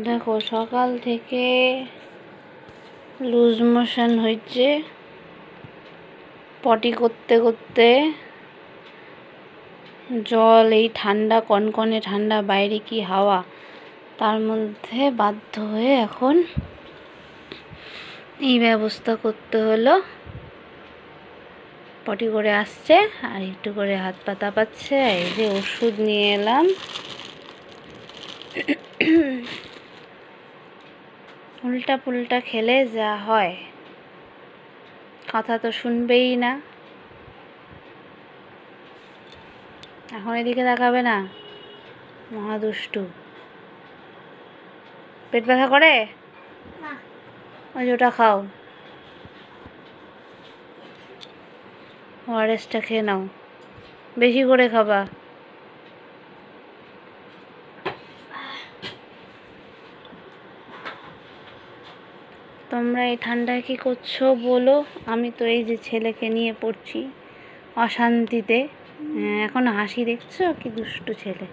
দেখো সকাল থেকে লুজ মোশন হচ্ছে, পটি করতে করতে জল, এই ঠান্ডা কনকনে ঠান্ডা, বাইরে কি হাওয়া, তার মধ্যে বাধ্য হয়ে এখন এই ব্যবস্থা করতে হলো। পটি করে আসছে আর একটু করে হাত পা তাপাচ্ছে। এই যে ওষুধ নিয়ে এলাম, উল্টা পুল্টা খেলে যা হয়, কথা তো শুনবেই না। এখন এদিকে তাকাবে না, মহা দুষ্টু। পেট ব্যথা করে, ওই যে ওটা খাও, ওআরএসটা খেয়ে নাও, বেশি করে খাবা। তোমরা এই ঠান্ডায় কি করছো বলো? আমি তো এই যে ছেলেকে নিয়ে পড়ছি অশান্তিতে। এখন হাসি দেখছো, কি দুষ্টু ছেলে।